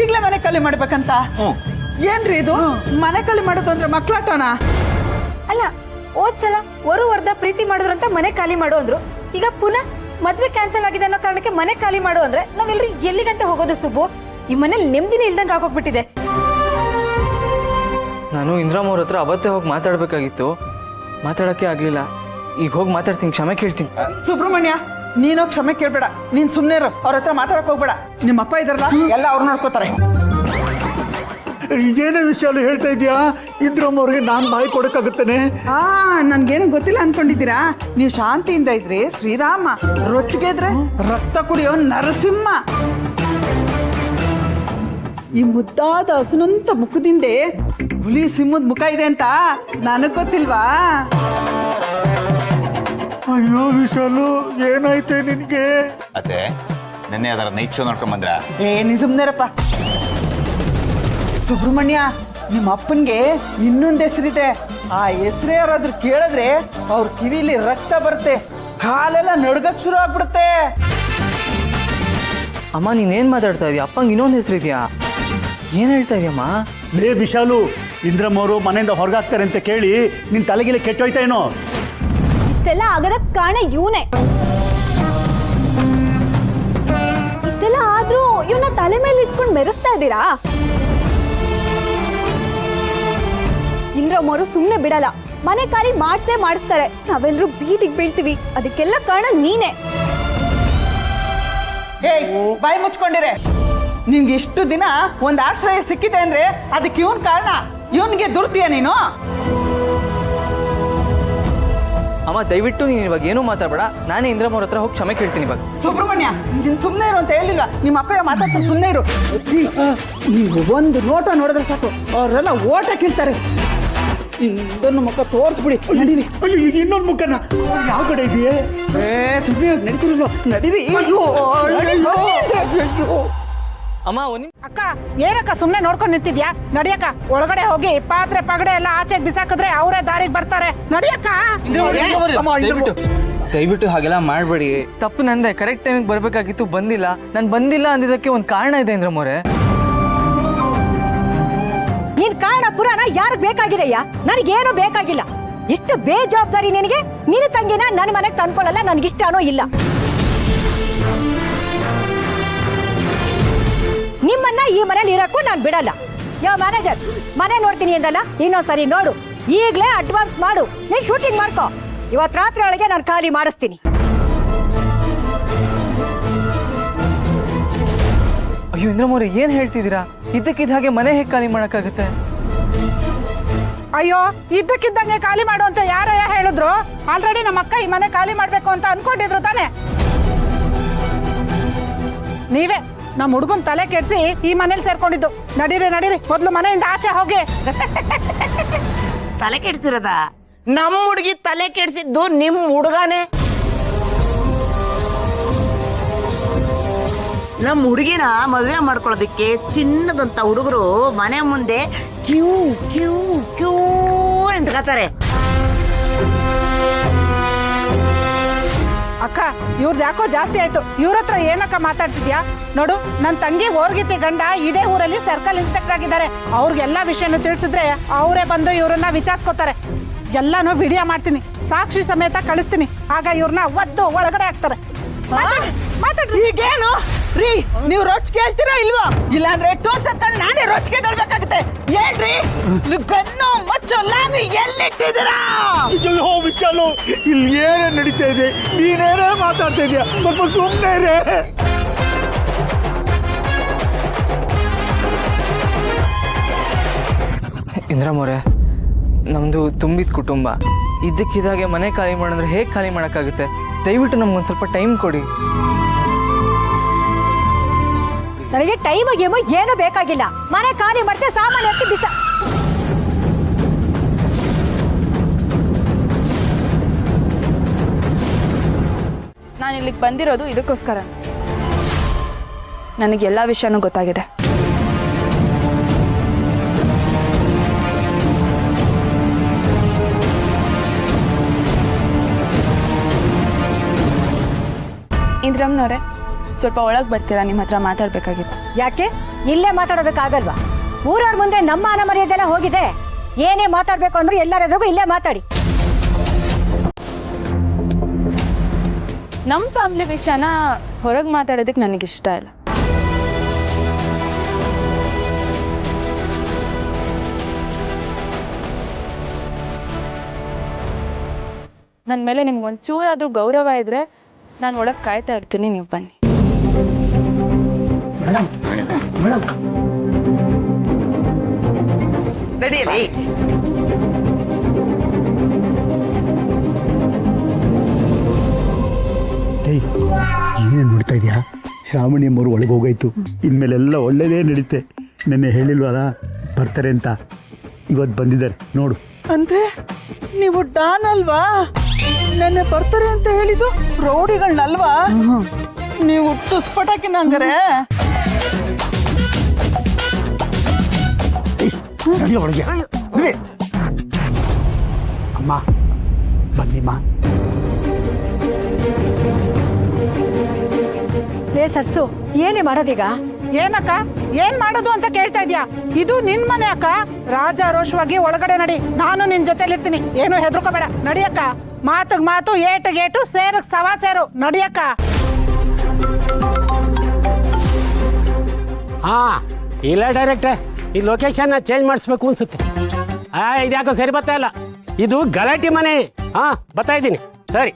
ಈಗ್ಲೇ ಮನೆ ಖಾಲಿ ಮಾಡ್ಬೇಕಂತ ಏನ್ರಿ ಇದು ಮನೆ ಖಾಲಿ ಮಾಡೋದು ಅಂದ್ರೆ ಮಕ್ಳಾಟನಾ? ಅಲ್ಲ ಹೋದ್ಸಲ ವರುವರ್ಧ ಪ್ರೀತಿ ಮಾಡಿದ್ರಂತ ಮನೆ ಖಾಲಿ ಮಾಡು ಅಂದ್ರು. ಈಗ ಪುನಃ ಮದ್ವೆ ಕ್ಯಾನ್ಸಲ್ ಆಗಿದೆ ಅನ್ನೋ ಕಾರಣಕ್ಕೆ ಮನೆ ಖಾಲಿ ಮಾಡು ಅಂದ್ರೆ ನಾವೆಲ್ಲರೂ ಎಲ್ಲಿಗಂತ ಹೋಗೋದು ಸುಬ್ಬು? ಈ ಮನೇಲಿ ನೆಮ್ಮದಿನೇ ಇಲ್ದಂಗ ಆಗೋಗ್ಬಿಟ್ಟಿದೆ. ನಾನು ಇಂದ್ರಾಮ್ ಅವ್ರ ಹತ್ರ ಅವತ್ತೇ ಹೋಗಿ ಮಾತಾಡ್ಬೇಕಾಗಿತ್ತು, ಮಾತಾಡಕ್ಕೆ ಆಗ್ಲಿಲ್ಲ. ಈಗ ಹೋಗಿ ಮಾತಾಡ್ತೀನಿ, ಕ್ಷಮೆ ಕೇಳ್ತೀನಿ. ಸುಬ್ರಹ್ಮಣ್ಯ, ನೀನೋ ಕ್ಷಮೆ ಕೇಳ್ಬೇಡ, ನೀನ್ ಸುಮ್ನೆ ಇರು, ಅವ್ರ ಹತ್ರ ಮಾತಾಡಕ್ ಹೋಗ್ಬೇಡ. ನಿಮ್ಮ ಅಪ್ಪ ಇದಾರಲ್ಲ, ಎಲ್ಲ ಅವ್ರು ನೋಡ್ಕೋತಾರೆ. ಏನೇ ವಿಷಯ ಹೇಳ್ತಾ ಇದೀಯಾ? ಇಂದ್ರಮ್ಮ ಅವ್ರಿಗೆ ನಾನ್ ಬಾಯಿ ಕೊಡಕ್ಕಾಗುತ್ತೇನೆ? ನನ್ಗೇನು ಗೊತ್ತಿಲ್ಲ ಅನ್ಕೊಂಡಿದ್ದೀರಾ? ನೀವು ಶಾಂತಿಯಿಂದ ಇದ್ರಿ ಶ್ರೀರಾಮ, ರೊಚ್ಚಿಗೆ ಇದ್ರೆ ರಕ್ತ ಕುಡಿಯೋ ನರಸಿಂಹ. ಈ ಮುದ್ದಾದ ಹಸುನಂತ ಮುಖದಿಂದೆ ಹುಲಿ ಸಿಂಹದ ಮುಖ ಇದೆ ಅಂತ ನನಗ್ ಗೊತ್ತಿಲ್ವಾ? ಅಯ್ಯೋ ವಿಶಾಲು, ಏನಾಯ್ತೆ ನಿನ್ಗೆ? ಅತ್ತೆ ನೆನ್ನೆ ಅದರ ನೈಟ್ ಶೋ ನೋಡ್ಕೊಂಡ್ ಬಂದ್ರ? ನೀ ಸುಮ್ನೆರಪ್ಪ. ಸುಬ್ರಹ್ಮಣ್ಯ, ನಿಮ್ಮ ಅಪ್ಪನ್ಗೆ ಇನ್ನೊಂದ್ ಹೆಸರಿದೆ. ಆ ಹೆಸರು ಯಾರಾದ್ರೂ ಕೇಳಿದ್ರೆ ಅವ್ರ ಕಿವಿಲಿ ರಕ್ತ ಬರುತ್ತೆ, ಕಾಲೆಲ್ಲ ನಡ್ಗಕ್ ಶುರು ಆಗ್ಬಿಡುತ್ತೆ. ಅಮ್ಮ ನೀನೇನ್ ಮಾತಾಡ್ತಾ ಇದೀಯ? ಅಪ್ಪಂಗೆ ಇನ್ನೊಂದು ಹೆಸರಿದ್ಯಾ? ಏನ್ ಹೇಳ್ತಾ ಇದೀಯಮ್ಮ? ಲೇ ವಿಶಾಲು, ಇಂದ್ರಮ್ಮ ಅವರು ಮನೆಯಿಂದ ಹೊರಗಾಗ್ತಾರೆ ಅಂತ ಕೇಳಿ ನಿನ್ ತಲೆಗಿಲೆ ಕೆಟ್ಟೋಯ್ತಾ ಏನೋ? ಇಷ್ಟೆಲ್ಲ ಆಗದ ಕಾರಣ ಇವನೇ. ಇಷ್ಟೆಲ್ಲ ಆದ್ರೂ ಇವನ ತಲೆ ಮೇಲೆ ಇಟ್ಕೊಂಡು ಮೆರೆಸ್ತಾ ಇದ್ದೀರಾ? ಇಂದ್ರಮ್ಮವರು ಸುಮ್ನೆ ಬಿಡಲ್ಲ, ಮನೆ ಖಾಲಿ ಮಾಡಿಸ್ತಾರೆ. ನಾವೆಲ್ಲರೂ ಬೀದಿಗೆ ಬೀಳ್ತೀವಿ, ಅದಕ್ಕೆಲ್ಲ ಕಾರಣ ನೀನೇ. ಬಾಯಿ ಮುಚ್ಕೊಂಡಿರೆ. ನಿನ್ಗೆ ಇಷ್ಟು ದಿನ ಒಂದ್ ಆಶ್ರಯ ಸಿಕ್ಕಿದೆ ಅಂದ್ರೆ ಅದಕ್ಕೆ ಇವನ್ ಕಾರಣ. ಇವನ್ಗೆ ದುರ್ತೀಯ ನೀನು? ಅಮ್ಮ ದಯವಿಟ್ಟು ನೀನು ಇವಾಗ ಏನೂ ಮಾತಾಡಬೇಡ. ನಾನೇ ಇಂದ್ರಮ್ಮ ಅವ್ರ ಹತ್ರ ಹೋಗಿ ಕ್ಷಮೆ ಕೇಳ್ತೀನಿ ಇವಾಗ. ಸುಬ್ರಹ್ಮಣ್ಯ, ನೀನ್ ಸುಮ್ನೆ ಇರು ಅಂತ ಹೇಳಿಲ್ವಾ? ನಿಮ್ಮ ಅಪ್ಪ ಮಾತಾಡ್ತಾರೆ, ಸುಮ್ನೆ ಇರು. ನೀವು ಒಂದು ನೋಟ ನೋಡಿದ್ರೆ ಸಾಕು, ಅವರೆಲ್ಲ ಓಟ ಕೀಳ್ತಾರೆ. ಇದನ್ನು ಮುಖ ತೋರಿಸ್ಬಿಡಿ, ನಡೀರಿ. ಅಯ್ಯೋ, ಇನ್ನೊಂದು ಮುಖನ ಯಾವ ಕಡೆ ಇದೆಯೇ? ಸುಮ್ಮನೆ ನಡೀತಿರಲ್ಲ, ನಡೀರಿ. ಅಮ್ಮ ಅಕ್ಕ, ಏನಕ್ಕ ಸುಮ್ನೆ ನೋಡ್ಕೊಂಡು ನಿಂತಿದ್ಯಾ? ನಡಿಯಕ್ಕ, ಒಳಗಡೆ ಹೋಗಿ ಪಾತ್ರೆ ಪಗಡೆ ಎಲ್ಲ ಆಚೆಗೆ ಬಿಸಾಕಿದ್ರೆ ಅವರೇ ದಾರಿಗೆ ಬರ್ತಾರೆ. ನಡಿಯಕ್ಕ. ದಯವಿಟ್ಟು ಹಾಗೆಲ್ಲ ಮಾಡಬೇಡಿ. ತಪ್ಪು ನಂದೆ. ಕರೆಕ್ಟ್ ಟೈಮಿಗೆ ಬರ್ಬೇಕಾಗಿತ್ತು, ಬಂದಿಲ್ಲ. ನಾನು ಬಂದಿಲ್ಲ ಅಂದಿದ್ದಕ್ಕೆ ಒಂದು ಕಾರಣ ಇದೆ ಇಂದ್ರಮ್ಮವ್ರೆ. ನಿನ್ ಕಾರಣ ಪುರಾಣ ಯಾರು ಬೇಕಾಗಿದೆಯಾ? ನನಗೇನು ಬೇಕಾಗಿಲ್ಲ. ಇಷ್ಟು ಬೇಜವಾಬ್ದಾರಿ ನಿನಗೆ? ನಿನ್ನ ತಂಗಿನ ನನ್ನ ಮನೆಗೆ ತಂದ್ಕೊಳ್ಳಲ್ಲ, ನನ್ಗಿಷ್ಟನೋ ಇಲ್ಲ. ನಿಮ್ಮನ್ನ ಈ ಮನೇಲಿ ಇರಕ್ಕೂ ನಾನು ಬಿಡಲ್ಲ. ಯಾವ ಮ್ಯಾನೇಜರ್, ಮನೆ ನೋಡ್ತೀನಿ ಅಂದಲ್ಲ, ಇನ್ನೊಂದ್ಸರಿ ನೋಡು. ಈಗ್ಲೇ ಅಡ್ವಾನ್ಸ್ ಮಾಡು, ನೀನ್ ಶೂಟಿಂಗ್ ಮಾಡ್ಕೋ. ಇವತ್ ರಾತ್ರಿ ಒಳಗೆ ನಾನು ಖಾಲಿ ಮಾಡಿಸ್ತೀನಿ. ಅಯ್ಯೋ ಇಂದ್ರಮ್ಮವ್ರೆ, ಏನ್ ಹೇಳ್ತಿದ್ದೀರಾ? ಇದ್ದಕ್ಕಿದ್ದ ಹಾಗೆ ಮನೆ ಹೇಗೆ ಖಾಲಿ ಮಾಡಕ್ಕಾಗುತ್ತೆ? ಅಯ್ಯೋ, ಇದ್ದಕ್ಕಿದ್ದಂಗೆ ಖಾಲಿ ಮಾಡು ಅಂತ ಯಾರಯ್ಯ ಹೇಳಿದ್ರು? ಆಲ್ರೆಡಿ ನಮ್ಮ ಅಕ್ಕ ಈ ಮನೆ ಖಾಲಿ ಮಾಡ್ಬೇಕು ಅಂತ ಅನ್ಕೊಂಡಿದ್ರು ತಾನೆ. ನೀವೇ ನಮ್ಮ ಹುಡುಗನ್ ತಲೆ ಕೆಡ್ಸಿ ಈ ಮನೇಲಿ ಸೇರ್ಕೊಂಡಿದ್ದು. ನಡೀರಿ ನಡೀರಿ, ಮೊದ್ಲು ಮನೆಯಿಂದ ಆಚೆ ಹೋಗಿ. ತಲೆ ಕೆಡ್ಸಿರದ? ನಮ್ಮ ಹುಡುಗಿ ತಲೆ ಕೆಡ್ಸಿದ್ದು ನಿಮ್ ಹುಡುಗನೇ. ನಮ್ಮ ಹುಡುಗಿನ ಮದುವೆ ಮಾಡ್ಕೊಳ್ಳೋದಕ್ಕೆ ಚಿನ್ನದಂತ ಹುಡುಗರು ಮನೆ ಮುಂದೆ ಕ್ಯೂ ಕ್ಯೂ ಕ್ಯೂ ನಿಂತ್ಕೊತಾರೆ. ಅಕ್ಕ, ಇವ್ರದ್ದು ಯಾಕೋ ಜಾಸ್ತಿ ಆಯ್ತು. ಇವ್ರ ಹತ್ರ ಏನಕ್ಕ ಮಾತಾಡ್ತಿದ್ಯಾ? ನೋಡು, ನನ್ನ ತಂಗಿ ಓರ್ಗಿತಿ ಗಂಡ ಇದೇ ಊರಲ್ಲಿ ಸರ್ಕಲ್ ಇನ್ಸ್ಪೆಕ್ಟರ್ ಆಗಿದ್ದಾರೆ. ಅವ್ರಿಗೆಲ್ಲಾ ವಿಷಯನೂ ತಿಳಿಸಿದ್ರೆ ಅವರೇ ಬಂದು ಇವ್ರನ್ನ ವಿಚಾರಿಸ್ಕೋತಾರೆ. ಎಲ್ಲಾನು ವಿಡಿಯೋ ಮಾಡ್ತೀನಿ, ಸಾಕ್ಷಿ ಸಮೇತ ಕಳಿಸ್ತೀನಿ. ಆಗ ಇವ್ರನ್ನ ಒದ್ದು ಒಳಗಡೆ ಹಾಕ್ತಾರೆ. ಈಗೇನು ರೀ, ನೀವು ರೊಚ್ಚಿಗೆ ಹೇಳ್ತೀರಾ ಇಲ್ವಾ? ಇಲ್ಲಾಂದ್ರೆ ಟೋಲ್ಸ್ ಹತ್ಕೊಂಡು ನಾನೇ ರೊಚ್ಚಿಗೆ ತಳ್ಬೇಕಾಗುತ್ತೆ. ಏನ್ರಿ ಗನ್ನು ಮಚ್ಚು ಲಾಂಗ್ ಎಲ್ಲಿಟ್ಟಿದ್ದೀರಾ? ಅಯ್ಯೋ ವಿಶಾಲು, ಇಲ್ಲಿ ಏನೇ ನಡೀತಾ ಇದೆ? ನೀನೇನೇ ಮಾತಾಡ್ತಾ ಇದೀಯ? ಸ್ವಲ್ಪ ಸುಮ್ಮನೆ ಇರೇ. ಇಂದ್ರಮ್ಮವ್ರೆ, ನಮ್ದು ತುಂಬಿದ ಕುಟುಂಬ. ಇದ್ದಕ್ಕಿದ್ದಾಗೆ ಮನೆ ಖಾಲಿ ಮಾಡಿದ್ರೆ ಹೇಗೆ ಖಾಲಿ ಮಾಡೋಕ್ಕಾಗುತ್ತೆ? ದಯವಿಟ್ಟು ನಮ್ಗೊಂದು ಸ್ವಲ್ಪ ಟೈಮ್ ಕೊಡಿ. ನನಗೆ ಟೈಮ್ ಗೇಮು ಏನು ಬೇಕಾಗಿಲ್ಲ. ಮನೆ ಖಾಲಿ ಮಾಡ್ತೆ, ಸಾಮಾನ್ಯ ಬಿಸ. ನಾನು ಇಲ್ಲಿಗೆ ಬಂದಿರೋದು ಇದಕ್ಕೋಸ್ಕರ. ನನಗೆಲ್ಲ ವಿಷಯನೂ ಗೊತ್ತಾಗಿದೆ. ಇಂದ್ರಮ್ಮನವ್ರೆ, ಸ್ವಲ್ಪ ಒಳಗೆ ಬರ್ತೀರಾ? ನಿಮ್ಮ ಹತ್ರ ಮಾತಾಡ್ಬೇಕಾಗಿತ್ತು. ಯಾಕೆ? ಇಲ್ಲೇ ಮಾತಾಡೋದಕ್ಕಾಗಲ್ವಾ? ಊರವ್ರ ಮುಂದೆ ನಮ್ಮ ಮಾನ ಮರ್ಯಾದೆಲ್ಲ ಹೋಗಿದೆ. ಏನೇ ಮಾತಾಡ್ಬೇಕು ಅಂದ್ರೂ ಎಲ್ಲರೆದ್ರಿಗೂ ಇಲ್ಲೇ ಮಾತಾಡಿ. ನಮ್ಮ ಫ್ಯಾಮಿಲಿ ವಿಷಯನ ಹೊರಗೆ ಮಾತಾಡೋದಕ್ಕೆ ನನಗಿಷ್ಟ ಇಲ್ಲ. ನನ್ನ ಮೇಲೆ ನಿಮ್ಗೆ ಒಂಚೂರಾದ್ರೂ ಗೌರವ ಇದ್ರೆ ನಾನು ಒಳಗೆ ಕಾಯ್ತಾ ಇರ್ತೀನಿ, ನೀವು ಬನ್ನಿ. ನಡೀರಿ. ಏನೇನು ನೋಡ್ತಾ ಇದೆಯಾ? ಶ್ರಾವಣಿ ಅಮ್ಮವ್ರು ಒಳಗೆ ಹೋಗಾಯ್ತು. ಇನ್ಮೇಲೆಲ್ಲ ಒಳ್ಳೇದೇ ನಡೀತೆ. ನೆನ್ನೆ ಹೇಳಿಲ್ವಲ್ಲ ಬರ್ತಾರೆ ಅಂತ, ಇವತ್ತು ಬಂದಿದ್ದಾರೆ ನೋಡು. ಅಂದ್ರೆ ನೀವು ಡಾನ್ ಅಲ್ವಾ? ನೆನ್ನೆ ಬರ್ತಾರೆ ಅಂತ ಹೇಳಿದ್ದು ರೌಡಿಗಳನ್ನಲ್ವಾ? ನೀವು ತುಸ್ಪಟಾಕಿನ ಹಂಗಾರೆ? ನಡಿ ಒಳಗೆ. ನಡಿ. ಅಮ್ಮ ಬನ್ನಿಮ್ಮ. ಏ ಸರ್ಸು, ಏನೇ ಮಾಡೋದೀಗ? ಏನಕ್ಕ ಏನ್ ಮಾಡೋದು ಅಂತ ಕೇಳ್ತಾ ಇದ್ಯಾ? ಇದು ನಿನ್ ಮನೆ ಅಕ್ಕ. ರಾಜಾರೋಷವಾಗಿ ಒಳಗಡೆ ನಡಿ, ನಾನು ನಿನ್ ಜೊತೆಲಿ ಇರ್ತೀನಿ. ಏನು ಹೆದರ್ಕೋಬೇಡ, ನಡಿಯಕ್ಕ. ಮಾತಗ್ ಮಾತು, ಏಟಗ್ ಏಟು, ಸೇರಕ್ ಸವಾ ಸೇರು. ನಡಿಯಕ್ಕ. ಹಾ ಇಲ್ಲ ಡೈರೆಕ್ಟ್ ಈ ಲೊಕೇಶನ್ ಚೇಂಜ್ ಮಾಡಿಸ್ಬೇಕು ಅನ್ಸುತ್ತೆ. ಇದ್ಯಾಕೋ ಸರಿ ಬರ್ತಾ ಇಲ್ಲ. ಇದು ಗಲಾಟೆ ಮನೆ. ಹಾ ಬರ್ತಾ ಇದ್ದೀನಿ. ಸರಿ